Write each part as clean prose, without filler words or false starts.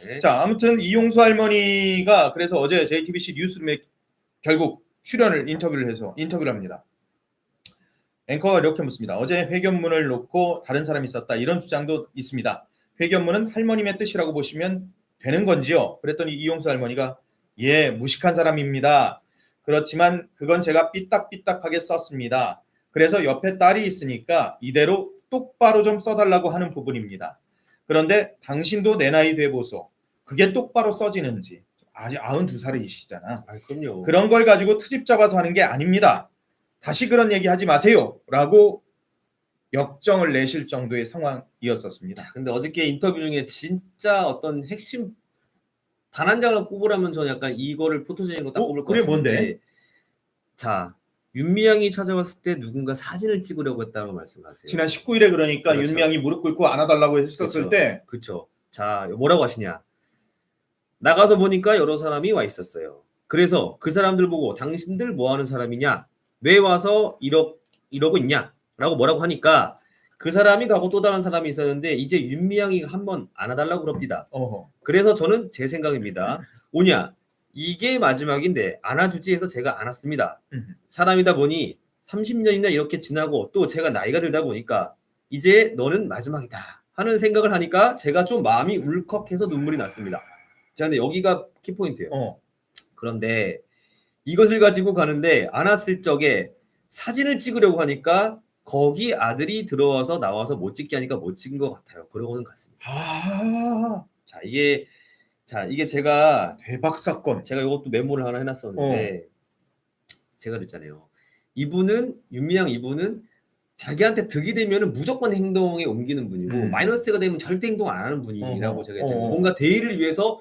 네. 자, 아무튼 이용수 할머니가 그래서 어제 JTBC 뉴스룸에 결국 인터뷰를 합니다. 앵커가 이렇게 묻습니다. 어제 회견문을 놓고 다른 사람이 썼다. 이런 주장도 있습니다. 회견문은 할머님의 뜻이라고 보시면 되는 건지요? 그랬더니 이용수 할머니가 예, 무식한 사람입니다. 그렇지만 그건 제가 삐딱삐딱하게 썼습니다. 그래서 옆에 딸이 있으니까 이대로 똑바로 좀 써달라고 하는 부분입니다. 그런데 당신도 내 나이 돼 보소. 그게 똑바로 써지는지. 아직 92살이시잖아. 그럼요. 그런 걸 가지고 트집 잡아서 하는 게 아닙니다. 다시 그런 얘기 하지 마세요. 라고 역정을 내실 정도의 상황이었었습니다. 근데 어저께 인터뷰 중에 진짜 어떤 핵심 단 한 장을 꼽으라면 저는 약간 이거를 포토제닉 딱 꼽을 것 그래, 같은데. 뭔데? 자, 윤미향이 찾아왔을 때 누군가 사진을 찍으려고 했다고 말씀하세요. 지난 19일에 그러니까 그렇죠. 윤미향이 무릎 꿇고 안아달라고 했었을 때 그렇죠. 자, 뭐라고 하시냐. 나가서 보니까 여러 사람이 와 있었어요. 그래서 그 사람들 보고 당신들 뭐 하는 사람이냐? 왜 와서 이러고 있냐? 라고 뭐라고 하니까 그 사람이 가고 또 다른 사람이 있었는데 이제 윤미향이 한번 안아달라고 그럽니다. 그래서 저는 제 생각입니다. 오냐? 이게 마지막인데 안아주지 해서 제가 안았습니다. 사람이다 보니 30년이나 이렇게 지나고 또 제가 나이가 들다 보니까 이제 너는 마지막이다 하는 생각을 하니까 제가 좀 마음이 울컥해서 눈물이 났습니다. 자, 근데 여기가 키포인트예요. 그런데 이것을 가지고 가는데 안았을 적에 사진을 찍으려고 하니까 거기 아들이 들어와서 나와서 못 찍게 하니까 못 찍은 것 같아요. 그러고는 갔습니다. 자, 이게 제가 대박 사건. 제가 이것도 메모를 하나 해놨었는데 제가 그랬잖아요. 윤미향 이분은 자기한테 득이 되면은 무조건 행동에 옮기는 분이고 마이너스가 되면 절대 행동 안 하는 분이라고 제가 했잖아요. 뭔가 대의를 위해서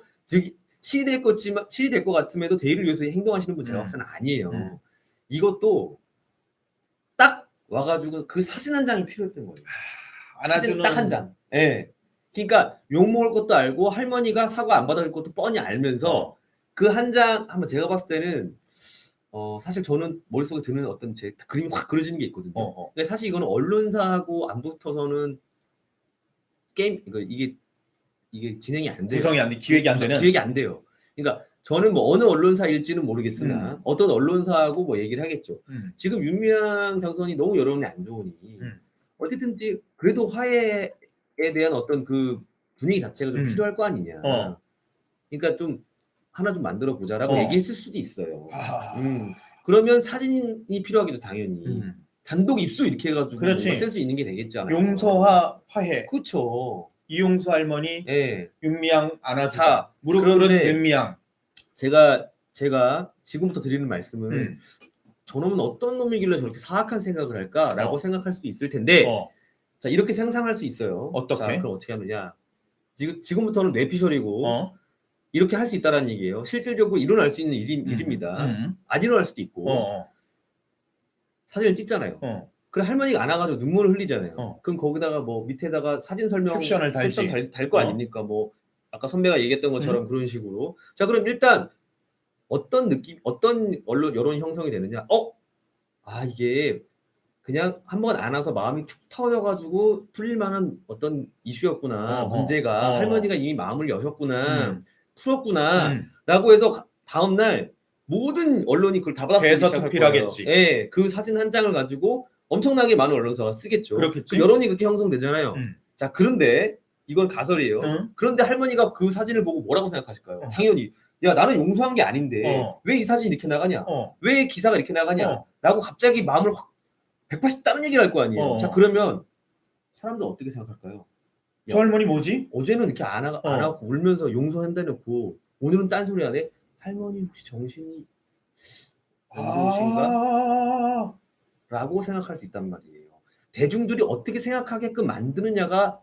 실이 될 것 같음에도 대의를 위해서 행동하시는 분 제가 봤을 때는 아니에요. 이것도 딱 와가지고 그 사진 한 장이 필요했던 거예요. 안아주는 딱 한 장. 예. 그러니까 욕 먹을 것도 알고 할머니가 사과 안 받아줄 것도 뻔히 알면서 그 한 장 한번 제가 봤을 때는 사실 저는 머릿속에 드는 어떤 제 그림이 확 그려지는 게 있거든요. 근데 사실 이거는 언론사하고 안 붙어서는 이게 진행이 안 돼요. 구성이 안 돼, 기획이 안 돼요. 그러니까 저는 뭐 어느 언론사일지는 모르겠으나 어떤 언론사하고 뭐 얘기를 하겠죠. 지금 윤미향 당선이 너무 여론이 안 좋으니 어쨌든지 그래도 화해에 대한 어떤 그 분위기 자체가 좀 필요할 거 아니냐. 그러니까 좀 하나 좀 만들어 보자라고 얘기했을 수도 있어요. 그러면 사진이 필요하겠죠, 당연히. 단독 입수 이렇게 해가지고 쓸 수 있는 게 되겠잖아요. 용서와 화해. 그렇죠. 이용수 할머니, 윤미향 안아주자. 무릎 꿇은 윤미향. 제가 지금부터 드리는 말씀은 저놈은 어떤 놈이길래 저렇게 사악한 생각을 할까라고 생각할 수도 있을 텐데 자, 이렇게 상상할 수 있어요. 어떻게? 자, 그럼 어떻게 하느냐. 지금부터는 뇌피셜이고 이렇게 할 수 있다는 얘기예요. 실질적으로 일어날 수 있는 일입니다. 안 일어날 수도 있고 사진을 찍잖아요. 그럼 할머니가 안아가지고 눈물을 흘리잖아요. 그럼 거기다가 뭐 밑에다가 사진 설명 캡션을 달 거 아닙니까? 뭐 아까 선배가 얘기했던 것처럼 그런 식으로. 자, 그럼 일단 어떤 언론 여론 형성이 되느냐? 이게 그냥 한번 안아서 마음이 툭 터져가지고 풀릴 만한 어떤 이슈였구나. 문제가 할머니가 이미 마음을 여셨구나. 풀었구나. 라고 해서 다음날 모든 언론이 그걸 다 받았으면 대서특필하겠지. 예, 그 사진 한 장을 가지고 엄청나게 많은 언론사가 쓰겠죠. 그렇겠지. 그 여론이 그렇게 형성되잖아요. 자, 그런데 이건 가설이에요. 그런데 할머니가 그 사진을 보고 뭐라고 생각하실까요? 당연히 야, 나는 용서한 게 아닌데 왜 이 사진이 이렇게 나가냐? 왜 기사가 이렇게 나가냐? 라고 갑자기 마음을 확 180 다른 얘기를 할 거 아니에요. 자, 그러면 사람들 어떻게 생각할까요? 저 할머니 뭐지? 어제는 이렇게 안 하고 울면서 용서한다 놓고 오늘은 딴소리 하네. 할머니 혹시 정신이 안 좋으신가? 라고 생각할 수 있단 말이에요. 대중들이 어떻게 생각하게끔 만드느냐가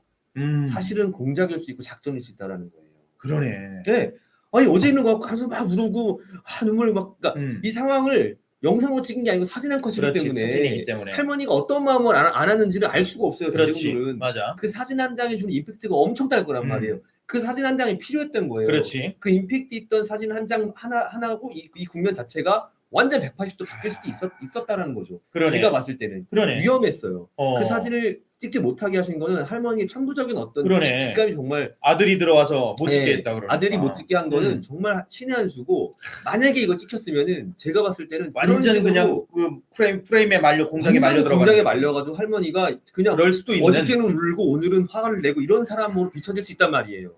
사실은 공작일 수 있고 작전일 수 있다라는 거예요. 그러네. 네. 아니 어제는 막 가서 막 울고 눈물 막 그러니까 이 상황을 영상으로 찍은 게 아니고 사진 한 컷이기 때문에 할머니가 어떤 마음을 안았는지를 알 수가 없어요. 대중들은. 맞아. 그 사진 한 장이 주는 임팩트가 엄청 딸 거란 말이에요. 그 사진 한 장이 필요했던 거예요. 그렇지. 그 임팩트 있던 사진 한 장 하나고 이 국면 자체가 완전 180도 바뀔 수도 있었다라는 거죠. 그러네. 제가 봤을 때는 그러네. 위험했어요. 어. 그 사진을 찍지 못하게 하신 거는 할머니의 천부적인 어떤 그러네. 직감이 정말 아들이 들어와서 못 찍게 네, 했다 그러니까. 아들이 못 찍게 한 거는 정말 신의 한 수고 만약에 이거 찍혔으면은 제가 봤을 때는 그런 완전 식으로 그냥 그 프레임에 말려 공장에 말려 들어가. 공장에 말려가지고 할머니가 그냥 그럴 수도 있는. 어저께는 울고 오늘은 화를 내고 이런 사람으로 비춰질 수 있단 말이에요.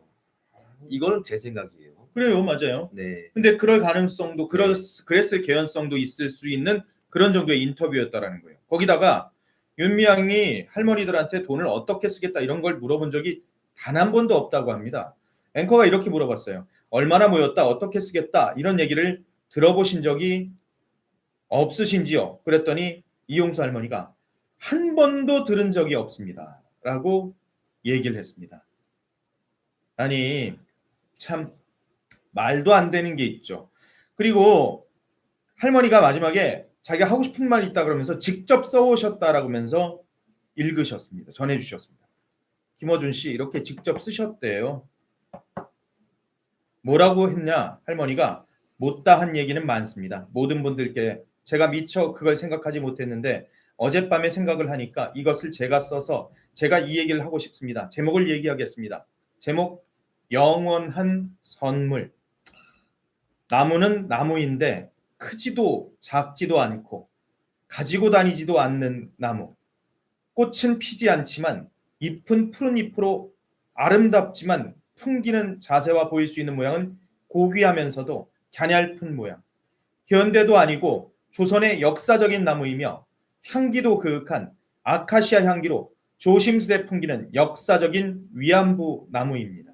이거는 제 생각이에요. 그래요, 맞아요. 네. 근데 그럴 가능성도 그랬을 개연성도 있을 수 있는 그런 정도의 인터뷰였다라는 거예요. 거기다가 윤미향이 할머니들한테 돈을 어떻게 쓰겠다 이런 걸 물어본 적이 단 한 번도 없다고 합니다. 앵커가 이렇게 물어봤어요. 얼마나 모였다, 어떻게 쓰겠다 이런 얘기를 들어보신 적이 없으신지요? 그랬더니 이용수 할머니가 한 번도 들은 적이 없습니다. 라고 얘기를 했습니다. 아니 참 말도 안 되는 게 있죠. 그리고 할머니가 마지막에 자기가 하고 싶은 말이 있다 그러면서 직접 써오셨다라고 하면서 읽으셨습니다. 전해주셨습니다. 김어준 씨 이렇게 직접 쓰셨대요. 뭐라고 했냐? 할머니가 못다 한 얘기는 많습니다. 모든 분들께 제가 미처 그걸 생각하지 못했는데 어젯밤에 생각을 하니까 이것을 제가 써서 제가 이 얘기를 하고 싶습니다. 제목을 얘기하겠습니다. 제목 영원한 선물. 나무는 나무인데 크지도 작지도 않고 가지고 다니지도 않는 나무. 꽃은 피지 않지만 잎은 푸른 잎으로 아름답지만 풍기는 자세와 보일 수 있는 모양은 고귀하면서도 갸냘픈 모양. 현대도 아니고 조선의 역사적인 나무이며 향기도 그윽한 아카시아 향기로 조심스레 풍기는 역사적인 위안부 나무입니다.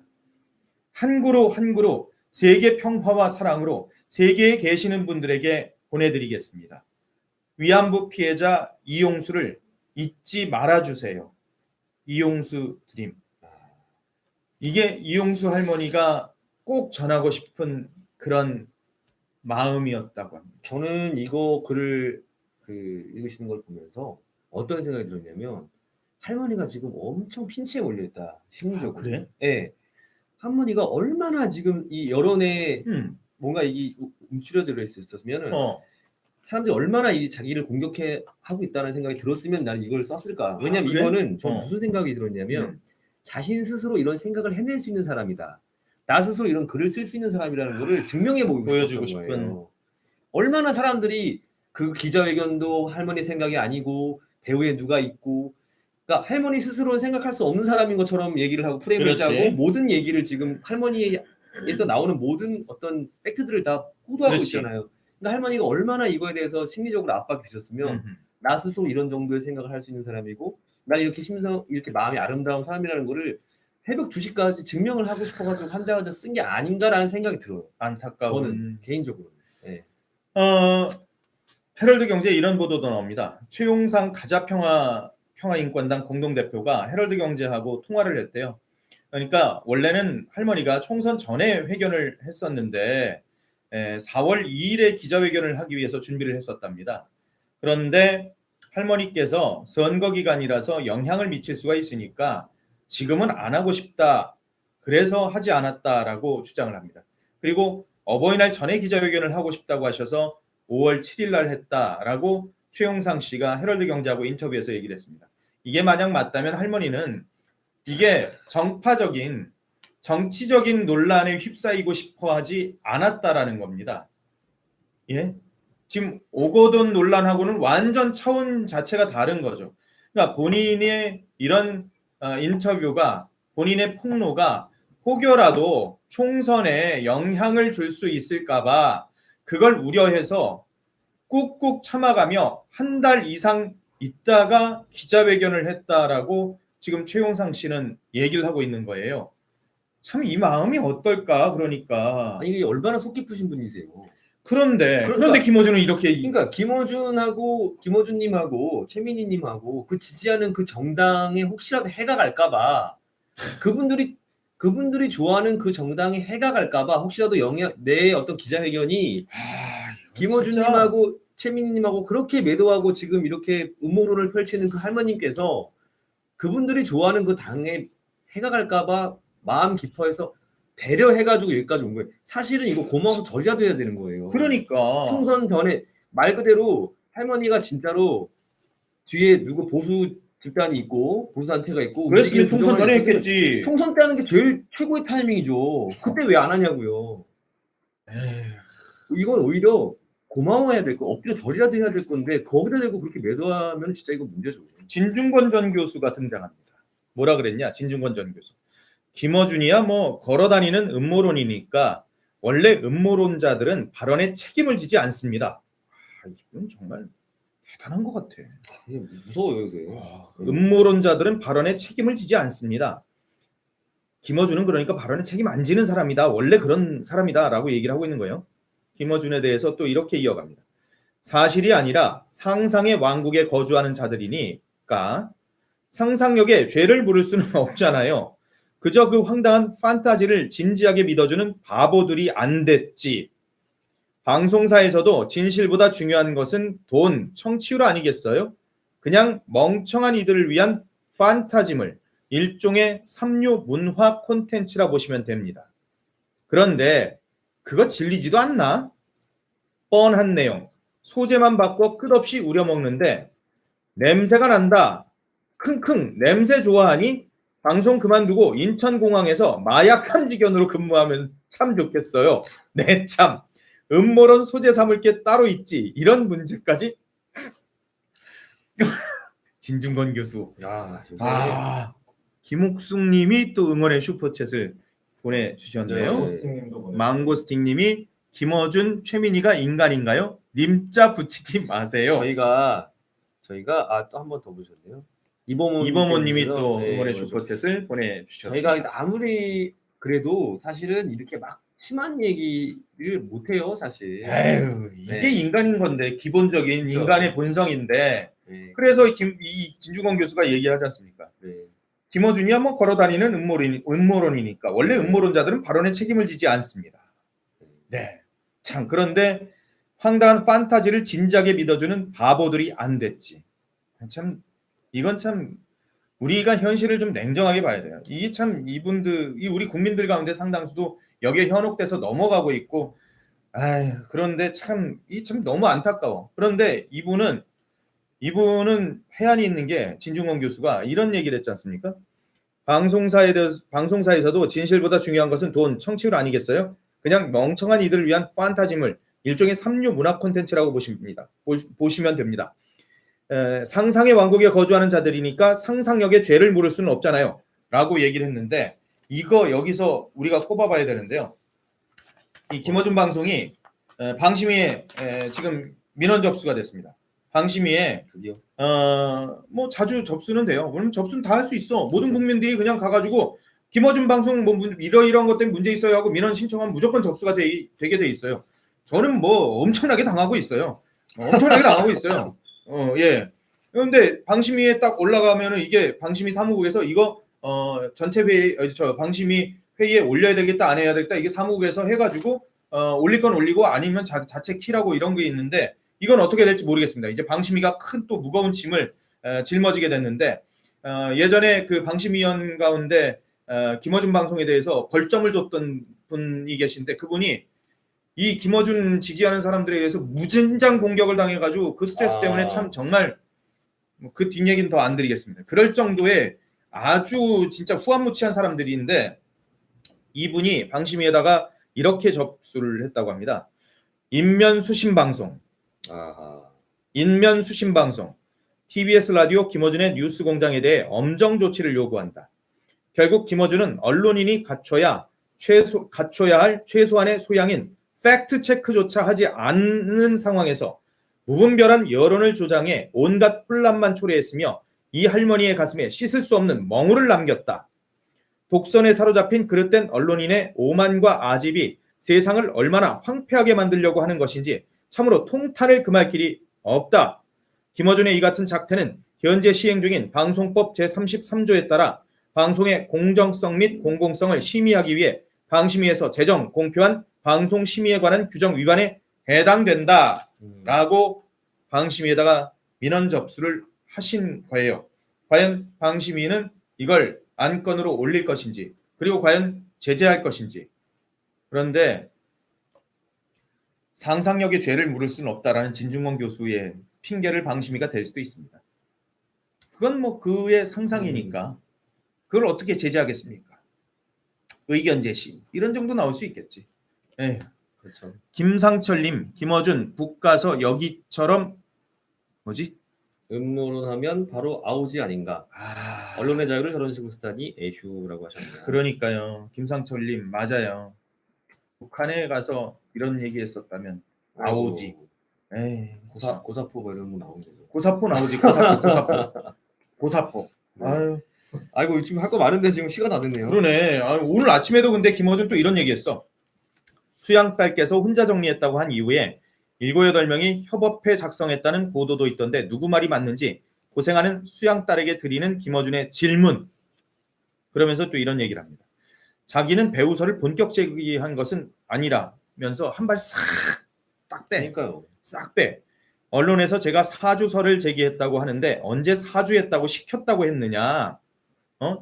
한 그루 한 그루 세계 평화와 사랑으로 세계에 계시는 분들에게 보내드리겠습니다. 위안부 피해자 이용수를 잊지 말아주세요. 이용수 드림. 이게 이용수 할머니가 꼭 전하고 싶은 그런 마음이었다고 합니다. 저는 이거 글을 읽으시는 걸 보면서 어떤 생각이 들었냐면 할머니가 지금 엄청 핀치에 몰려있다. 심리적으로. 아, 그래? 네. 할머니가 얼마나 지금 이 여론에 뭔가 이게 움츠려들어 있었으면은 사람들이 얼마나 이 자기를 공격해 하고 있다는 생각이 들었으면 나는 이걸 썼을까. 왜냐면 그래? 이거는 좀 무슨 생각이 들었냐면 자신 스스로 이런 생각을 해낼 수 있는 사람이다. 나 스스로 이런 글을 쓸 수 있는 사람이라는 거를 증명해 보여주고 싶은 거예요. 얼마나 사람들이 그 기자회견도 할머니 생각이 아니고 배우에 누가 있고 그러니까 할머니 스스로는 생각할 수 없는 사람인 것처럼 얘기를 하고 프레임을 짜고 모든 얘기를 지금 할머니에서 나오는 모든 어떤 팩트들을 다 호도하고 있잖아요. 그러니까 할머니가 얼마나 이거에 대해서 심리적으로 압박이 드셨으면 나 스스로 이런 정도의 생각을 할 수 있는 사람이고 난 이렇게 이렇게 마음이 아름다운 사람이라는 거를 새벽 2시까지 증명을 하고 싶어가지고 환자가 쓴 게 아닌가라는 생각이 들어요. 안타까운. 저는 개인적으로. 네. 헤럴드 경제에 이런 보도도 나옵니다. 최용상 가자평화인권당 공동대표가 헤럴드 경제하고 통화를 했대요. 그러니까 원래는 할머니가 총선 전에 회견을 했었는데 4월 2일에 기자회견을 하기 위해서 준비를 했었답니다. 그런데 할머니께서 선거 기간이라서 영향을 미칠 수가 있으니까 지금은 안 하고 싶다. 그래서 하지 않았다라고 주장을 합니다. 그리고 어버이날 전에 기자회견을 하고 싶다고 하셔서 5월 7일 날 했다라고 최용상 씨가 헤럴드 경제하고 인터뷰에서 얘기를 했습니다. 이게 만약 맞다면 할머니는 이게 정파적인 정치적인 논란에 휩싸이고 싶어 하지 않았다라는 겁니다. 예? 지금 오거돈 논란하고는 완전 차원 자체가 다른 거죠. 그러니까 본인의 이런 인터뷰가 본인의 폭로가 혹여라도 총선에 영향을 줄 수 있을까봐 그걸 우려해서 꾹꾹 참아가며 한 달 이상 있다가 기자회견을 했다라고 지금 최용상 씨는 얘기를 하고 있는 거예요. 참 이 마음이 어떨까. 그러니까 아니 이게 얼마나 속 깊으신 분이세요. 그런데 김어준은 이렇게 그러니까 김어준님하고 최민희님하고 그 지지하는 그 정당에 혹시라도 해가 갈까봐 그분들이 좋아하는 그 정당에 해가 갈까봐 혹시라도 내 어떤 기자회견이 김어준님하고 최민희님하고 그렇게 매도하고 지금 이렇게 음모론을 펼치는 그 할머님께서 그분들이 좋아하는 그 당에 해가 갈까봐 마음 깊어해서 배려해가지고 여기까지 온 거예요. 사실은 이거 고마워서 절이라도 해야 되는 거예요. 그러니까 총선 전에 말 그대로 할머니가 진짜로 뒤에 누구 보수 집단이 있고 보수 단체가 있고 그랬으면 움직이는 총선 구조가 전에 있었으면 했겠지. 총선 때 하는 게 제일 최고의 타이밍이죠. 그때 왜 안 하냐고요. 에휴, 이건 오히려 고마워해야 될 거, 엎드려 절이라도 해야 될 건데 거기다 대고 그렇게 매도하면 진짜 이거 문제죠. 진중권 전 교수가 등장합니다. 뭐라 그랬냐? 진중권 전 교수. 김어준이야 뭐 걸어다니는 음모론이니까 원래 음모론자들은 발언에 책임을 지지 않습니다. 이건 정말 대단한 것 같아. 무서워요 이게. 음모론자들은 발언에 책임을 지지 않습니다. 김어준은 그러니까 발언에 책임 안 지는 사람이다. 원래 그런 사람이다라고 얘기를 하고 있는 거예요. 김어준에 대해서 또 이렇게 이어갑니다. 사실이 아니라 상상의 왕국에 거주하는 자들이니까 상상력에 죄를 물을 수는 없잖아요. 그저 그 황당한 판타지를 진지하게 믿어주는 바보들이 안 됐지. 방송사에서도 진실보다 중요한 것은 돈, 청취율 아니겠어요? 그냥 멍청한 이들을 위한 판타지물, 일종의 삼류 문화 콘텐츠라 보시면 됩니다. 그런데 그거 질리지도 않나? 뻔한 내용, 소재만 바꿔 끝없이 우려먹는데 냄새가 난다. 킁킁 냄새 좋아하니? 방송 그만두고 인천공항에서 마약 탐지견으로 근무하면 참 좋겠어요. 네 참. 음모론 소재 삼을 게 따로 있지. 이런 문제까지. 진중권 교수. 야, 김옥숙님이 또 응원의 슈퍼챗을 보내주셨네요. 망고스팅님도 보내. 망고스팅님이 김어준 최민희가 인간인가요? 님자 붙이지 마세요. 저희가 또 한 번 더 보셨네요. 이범호님이 또 네, 응원의 그래서 슈퍼챗을 보내주셨습니다. 저희가 아무리 그래도 사실은 이렇게 막 심한 얘기를 못 해요, 사실. 에휴, 이게 네. 인간인 건데 기본적인 그렇죠. 인간의 본성인데 네. 그래서 이 진중권 교수가 얘기하지 않습니까? 네. 김어준이야 뭐 걸어다니는 음모론이니까 원래 음모론자들은 발언에 책임을 지지 않습니다. 네, 참 그런데 황당한 판타지를 진지하게 믿어주는 바보들이 안 됐지. 참 이건 참 우리가 현실을 좀 냉정하게 봐야 돼요. 이게 참 이 우리 국민들 가운데 상당수도 여기에 현혹돼서 넘어가고 있고, 그런데 참 너무 안타까워. 그런데 이분은 해안이 있는 게 진중권 교수가 이런 얘기를 했지 않습니까? 방송사에서도 진실보다 중요한 것은 돈, 청취율 아니겠어요? 그냥 멍청한 이들을 위한 판타지물, 일종의 삼류 문화 콘텐츠라고 보시면 됩니다. 상상의 왕국에 거주하는 자들이니까 상상력에 죄를 물을 수는 없잖아요. 라고 얘기를 했는데 이거 여기서 우리가 꼽아봐야 되는데요. 이 김어준 방송이 방심위에 지금 민원 접수가 됐습니다. 방심위에 드디어. 뭐 자주 접수는 돼요. 그럼 접수는 다 할 수 있어. 모든 국민들이 그냥 가가지고 김어준 방송 뭐 이런 것 때문에 문제 있어요 하고 민원 신청하면 무조건 접수가 되게 돼 있어요. 저는 뭐 엄청나게 당하고 있어요. 엄청나게 당하고 있어요. 예. 그런데 방심위에 딱 올라가면은 이게 방심위 사무국에서 이거 전체 회의 방심위 회의에 올려야 되겠다 안 해야 되겠다 이게 사무국에서 해가지고 올릴 건 올리고 아니면 자체 키라고 이런 게 있는데 이건 어떻게 될지 모르겠습니다. 이제 방심위가 큰 또 무거운 짐을 짊어지게 됐는데 예전에 그 방심위원 가운데 김어준 방송에 대해서 벌점을 줬던 분이 계신데 그분이 이 김어준 지지하는 사람들에 의해서 무진장 공격을 당해가지고 그 스트레스 때문에 참 정말 그 뒷얘기는 더 안 드리겠습니다. 그럴 정도의 아주 진짜 후한무치한 사람들인데 이분이 방심위에다가 이렇게 접수를 했다고 합니다. 인면수신방송 TBS 라디오 김어준의 뉴스공장에 대해 엄정 조치를 요구한다. 결국 김어준은 언론인이 갖춰야 할 최소한의 소양인 팩트 체크조차 하지 않는 상황에서 무분별한 여론을 조장해 온갖 혼란만 초래했으며 이 할머니의 가슴에 씻을 수 없는 멍울을 남겼다. 독선에 사로잡힌 그릇된 언론인의 오만과 아집이 세상을 얼마나 황폐하게 만들려고 하는 것인지 참으로 통탄을 금할 길이 없다. 김어준의 이 같은 작태는 현재 시행 중인 방송법 제33조에 따라 방송의 공정성 및 공공성을 심의하기 위해 방심위에서 제정 공표한 방송심의에 관한 규정 위반에 해당된다. 라고 방심위에다가 민원 접수를 하신 거예요. 과연 방심위는 이걸 안건으로 올릴 것인지 그리고 과연 제재할 것인지. 그런데 상상력의 죄를 물을 수는 없다라는 진중권 교수의 핑계를 방심이가 될 수도 있습니다. 그건 뭐 그의 상상이니까 그걸 어떻게 제재하겠습니까? 의견 제시 이런 정도 나올 수 있겠지. 예. 그렇죠. 김상철님, 김어준 북 가서 여기처럼 뭐지? 음모론하면 바로 아우지 아닌가. 언론의 자유를 저런 식으로 쓰다니 에휴라고 하셨네요. 그러니까요. 김상철님 맞아요. 북한에 가서 이런 얘기했었다면 아우지. 에이, 고사포 뭐 이런 거 나오는 거죠. 고사포 나오지. 고사포. 아유. 아이고 지금 할 거 많은데 지금 시간 다 됐네요. 그러네. 오늘 아침에도 근데 김어준 또 이런 얘기했어. 수양딸께서 혼자 정리했다고 한 이후에 7, 8명이 협업회 작성했다는 보도도 있던데 누구 말이 맞는지 고생하는 수양딸에게 드리는 김어준의 질문. 그러면서 또 이런 얘기를 합니다. 자기는 배우설을 본격 제기한 것은 아니라면서 한 발 싹 딱 빼. 그러니까요. 싹 빼. 언론에서 제가 사주설을 제기했다고 하는데 언제 사주했다고 시켰다고 했느냐.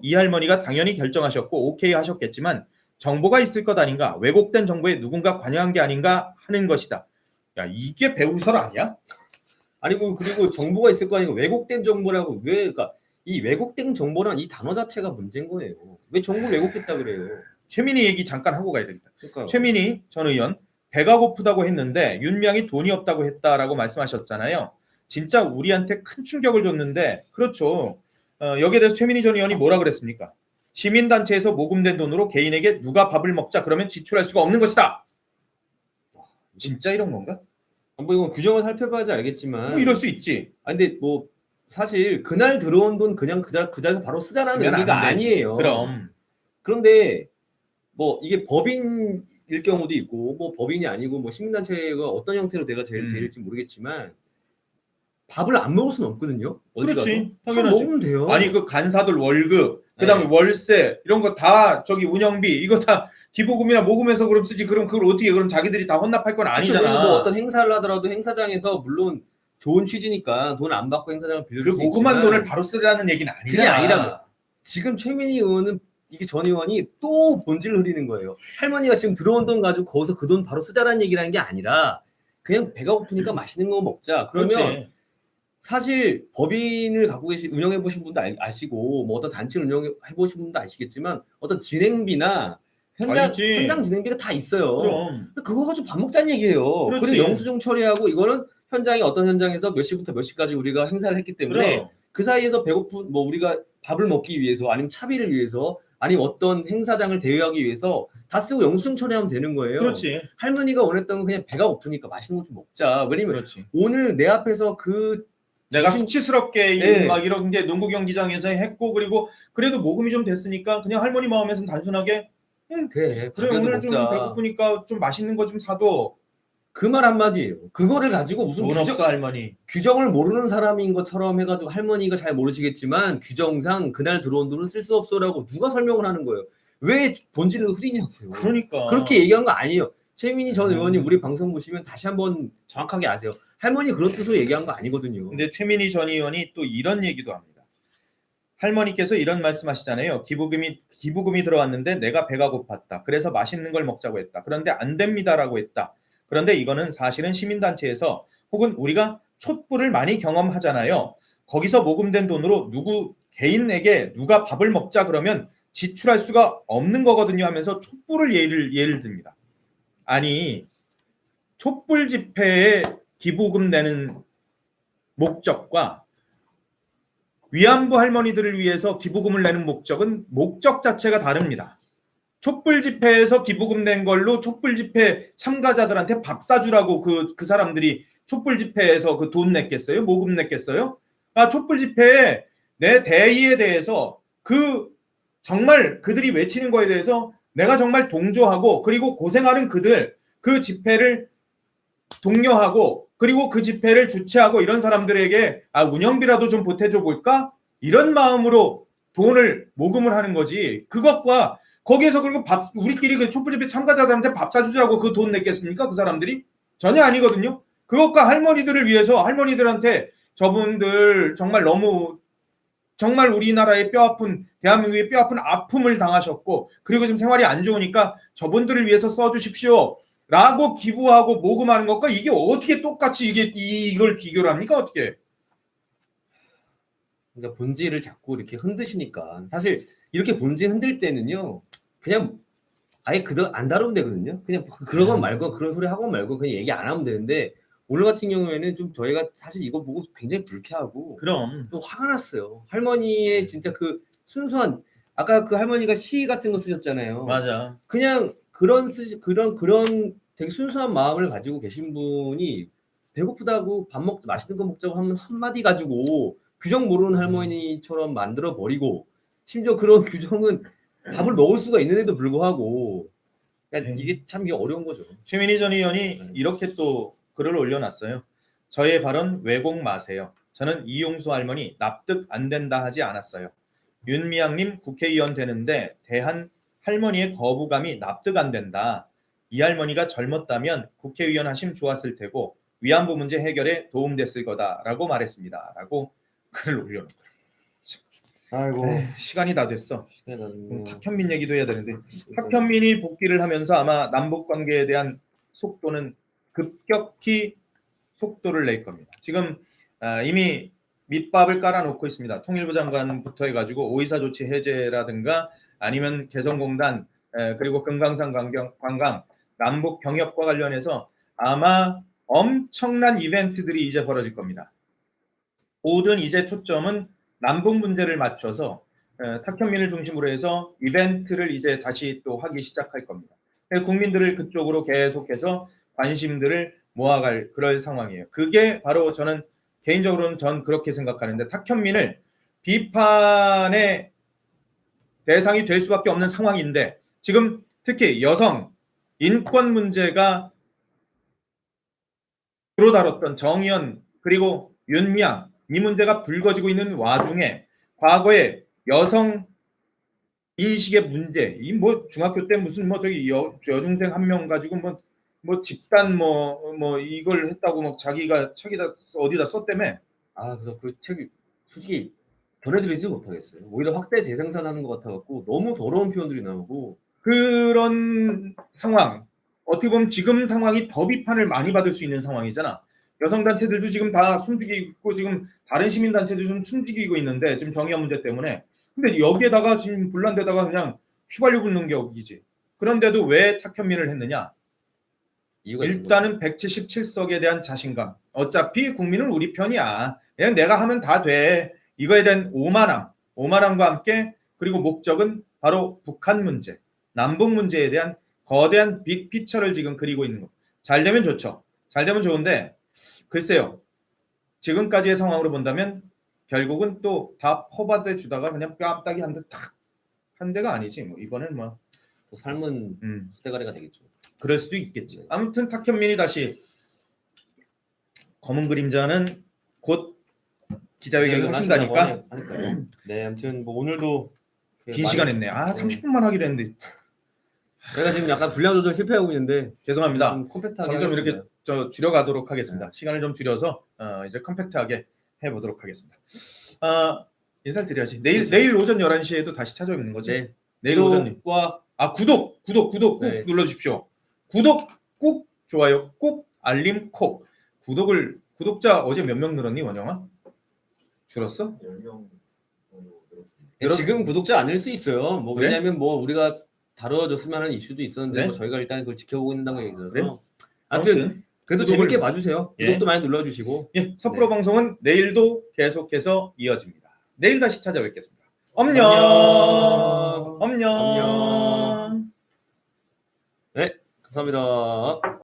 이 할머니가 당연히 결정하셨고 오케이 하셨겠지만 정보가 있을 것 아닌가. 왜곡된 정보에 누군가 관여한 게 아닌가 하는 것이다. 야 이게 배우설 아니야? 아니고 그리고 정보가 있을 거 아니고 왜곡된 정보라고 왜 그러니까 이 왜곡된 정보란 이 단어 자체가 문제인 거예요. 왜 정보를 왜곡했다 그래요? 최민희 얘기 잠깐 하고 가야 되겠다. 그러니까 최민희 전 의원 배가 고프다고 했는데 윤명이 돈이 없다고 했다라고 말씀하셨잖아요. 진짜 우리한테 큰 충격을 줬는데 그렇죠. 여기에 대해서 최민희 전 의원이 뭐라 그랬습니까? 시민단체에서 모금된 돈으로 개인에게 누가 밥을 먹자 그러면 지출할 수가 없는 것이다. 진짜 이런 건가? 뭐 이건 규정을 살펴봐야지 알겠지만 뭐 이럴 수 있지. 근데 뭐 사실 그날 들어온 돈 그냥 그 자리에서 바로 쓰자라는 의미가 아니에요. 그럼 그런데 뭐 이게 법인일 경우도 있고 뭐 법인이 아니고 뭐 시민단체가 어떤 형태로 내가 될지 모르겠지만 밥을 안 먹을 수는 없거든요. 어디 그렇지. 가서 당연하지. 먹으면 돼요. 아니 그 간사들 월급 그다음에 월세 이런 거 다 저기 운영비 이거 다 기부금이나 모금해서 그럼 쓰지. 그럼 그걸 어떻게 그럼 자기들이 다 헌납할 건 아니잖아. 그렇죠. 뭐 어떤 행사를 하더라도 행사장에서 물론 좋은 취지니까 돈 안 받고 행사장을 빌려줄 그 수 모금한 있지만 돈을 바로 쓰자는 얘기는 아니잖아. 그게 아니라 지금 최민희 의원은 이게 전 의원이 또 본질을 흐리는 거예요. 할머니가 지금 들어온 돈 가지고 거기서 그 돈 바로 쓰자라는 얘기를 하는 게 아니라 그냥 배가 고프니까 맛있는 거 먹자. 그러면 그렇지. 사실 법인을 갖고 운영해 보신 분도 아시고 뭐 어떤 단체를 운영해 보신 분도 아시겠지만 어떤 진행비나 현장 진행비가 다 있어요. 그럼. 그거 가지고 밥 먹자는 얘기예요. 그렇지. 그리고 영수증 처리하고 이거는 현장에 어떤 현장에서 몇 시부터 몇 시까지 우리가 행사를 했기 때문에 그럼. 그 사이에서 배고픈 뭐 우리가 밥을 먹기 위해서 아니면 차비를 위해서 아니면 어떤 행사장을 대여하기 위해서 다 쓰고 영수증 처리하면 되는 거예요. 그렇지. 할머니가 원했던 건 그냥 배가 고프니까 맛있는 거 좀 먹자. 왜냐면 그렇지. 오늘 내 앞에서 그 내가 수치스럽게 네. 막 이런 게 농구 경기장에서 했고 그리고 그래도 모금이 좀 됐으니까 그냥 할머니 마음에서는 단순하게 그래 오늘 먹자. 좀 배고프니까 좀 맛있는 거 좀 사도 그 말 한마디예요. 그거를 가지고 무슨 돈 없어 할머니. 규정을 모르는 사람인 것처럼 해가지고 할머니가 잘 모르시겠지만 규정상 그날 들어온 돈은 쓸 수 없어라고 누가 설명을 하는 거예요. 왜 본질을 흐리냐고요. 그러니까 그렇게 얘기한 거 아니에요. 최민희 전 의원님 우리 방송 보시면 다시 한번 정확하게 아세요. 할머니 그런 뜻으로 얘기한 거 아니거든요. 근데 최민희 전 의원이 또 이런 얘기도 합니다. 할머니께서 이런 말씀하시잖아요. 기부금이 들어왔는데 내가 배가 고팠다. 그래서 맛있는 걸 먹자고 했다. 그런데 안 됩니다라고 했다. 그런데 이거는 사실은 시민단체에서 혹은 우리가 촛불을 많이 경험하잖아요. 거기서 모금된 돈으로 개인에게 누가 밥을 먹자 그러면 지출할 수가 없는 거거든요 하면서 촛불을 예를 듭니다. 아니 촛불 집회에 기부금 내는 목적과 위안부 할머니들을 위해서 기부금을 내는 목적은 목적 자체가 다릅니다. 촛불 집회에서 기부금 낸 걸로 촛불 집회 참가자들한테 밥 사주라고 그 사람들이 촛불 집회에서 그 돈 냈겠어요? 모금 냈겠어요? 촛불 집회에 내 대의에 대해서 정말 그들이 외치는 거에 대해서 내가 정말 동조하고 그리고 고생하는 그 집회를 독려하고 그리고 그 집회를 주최하고 이런 사람들에게 운영비라도 좀 보태줘 볼까? 이런 마음으로 돈을 모금을 하는 거지. 그것과 거기에서 그리고 우리끼리 그 촛불 집회 참가자들한테 밥 사주자고 그 돈 냈겠습니까? 그 사람들이? 전혀 아니거든요. 그것과 할머니들을 위해서 할머니들한테 저분들 정말 너무 정말 우리나라의 뼈아픈 대한민국의 뼈아픈 아픔을 당하셨고 그리고 지금 생활이 안 좋으니까 저분들을 위해서 써주십시오 라고 기부하고 모금하는 것과 이게 어떻게 똑같이 이걸 비교를 합니까? 어떻게? 그러니까 본질을 자꾸 이렇게 흔드시니까 사실 이렇게 본질 흔들 때는요 그냥 아예 그대로 안 다루면 되거든요. 그냥 그런 건 말고 그런 소리 하고 말고 그냥 얘기 안 하면 되는데 오늘 같은 경우에는 좀 저희가 사실 이거 보고 굉장히 불쾌하고 그럼 좀 화가 났어요. 할머니의 진짜 그 순수한 아까 그 할머니가 시 같은 거 쓰셨잖아요. 맞아. 그냥 그런 되게 순수한 마음을 가지고 계신 분이 배고프다고 맛있는 거 먹자고 하면 한마디 가지고 규정 모르는 할머니처럼 만들어 버리고 심지어 그런 규정은 밥을 먹을 수가 있는데도 불구하고 그러니까 이게 참 이게 어려운 거죠. 최민희 전 의원이 이렇게 또 글을 올려놨어요. 저의 발언 왜곡 마세요. 저는 이용수 할머니 납득 안 된다 하지 않았어요. 윤미향님 국회의원 되는데 대한 할머니의 거부감이 납득 안 된다. 이 할머니가 젊었다면 국회의원 하심 좋았을 테고 위안부 문제 해결에 도움됐을 거다라고 말했습니다. 라고 글을 올려놓고 아이고 시간이 다 됐어. 시간은 탁현민 얘기도 해야 되는데 탁현민이 복귀를 하면서 아마 남북 관계에 대한 속도는 급격히 속도를 낼 겁니다. 지금 이미 밑밥을 깔아놓고 있습니다. 통일부 장관부터 해가지고 오이사 조치 해제라든가 아니면 개성공단 그리고 금강산 관광 남북 병역과 관련해서 아마 엄청난 이벤트들이 이제 벌어질 겁니다. 모든 이제 초점은 남북 문제를 맞춰서 탁현민을 중심으로 해서 이벤트를 이제 다시 또 하기 시작할 겁니다. 국민들을 그쪽으로 계속해서 관심들을 모아갈 그럴 상황이에요. 그게 바로 저는 개인적으로는 전 그렇게 생각하는데 탁현민을 비판의 대상이 될 수밖에 없는 상황인데 지금 특히 여성 인권 문제가 주로 다뤘던 정의연 그리고 윤미향 이 문제가 불거지고 있는 와중에 과거에 여성 인식의 문제, 이 뭐 중학교 때 무슨 뭐 저기 여중생 한 명 가지고 뭐 집단 뭐 이걸 했다고 막 자기가 책에다 어디다 썼다며. 그래서 그 책이 솔직히 전해드리지 못하겠어요. 오히려 확대 재생산하는 것 같아갖고 너무 더러운 표현들이 나오고 그런 상황 어떻게 보면 지금 상황이 더 비판을 많이 받을 수 있는 상황이잖아. 여성단체들도 지금 다 숨지고 있고 지금 다른 시민단체도 좀 숨지고 있는데 지금 정의연 문제 때문에 근데 여기에다가 지금 분란되다가 그냥 휘발유 붓는 격이지. 그런데도 왜 탁현민을 했느냐? 일단은 177석에 대한 자신감. 어차피 국민은 우리 편이야. 그냥 내가 하면 다 돼. 이거에 대한 오만함과 함께 그리고 목적은 바로 북한 문제, 남북 문제에 대한 거대한 빅피처를 지금 그리고 있는 거. 잘 되면 좋죠. 잘 되면 좋은데 글쎄요. 지금까지의 상황으로 본다면 결국은 또 다 퍼받아 주다가 그냥 뺨따기 한 대 탁 한 대가 아니지. 뭐 이번엔 뭐 또 삶은 대가리가 되겠죠. 그럴 수도 있겠지. 아무튼 탁현민이 다시 검은 그림자는 곧 기자회견을 하신다니까. 네, 아무튼 뭐 오늘도 긴 시간 했네. 30분만 하기로 했는데. 내가 지금 약간 분량 조절 실패하고 있는데 죄송합니다. 좀 컴팩트하게 점점 이렇게 줄여가도록 하겠습니다. 네. 시간을 좀 줄여서 이제 컴팩트하게 해보도록 하겠습니다. 인사를 드려야지. 내일 오전 11시에도 다시 찾아뵙는 거지. 네. 내일 오전님. 구독 꼭 네. 눌러주십시오. 구독 꾹 좋아요 꾹 알림 콕. 구독자 어제 몇 명 늘었니 원영아? 줄었어? 10명 정도 늘었습니다. 네, 지금 구독자 아닐 수 있어요. 뭐 그래? 왜냐하면 뭐 우리가 다뤄줬으면 하는 이슈도 있었는데 그래? 뭐 저희가 일단 그걸 지켜보고 있다고 얘기해서 그래? 아무튼 그래도 구독을- 재밌게 봐주세요. 예. 구독도 많이 눌러주시고 예, 섣부로 네. 방송은 내일도 계속해서 이어집니다. 내일 다시 찾아뵙겠습니다. 엄녕. 안녕. 엄녕. 네, 감사합니다.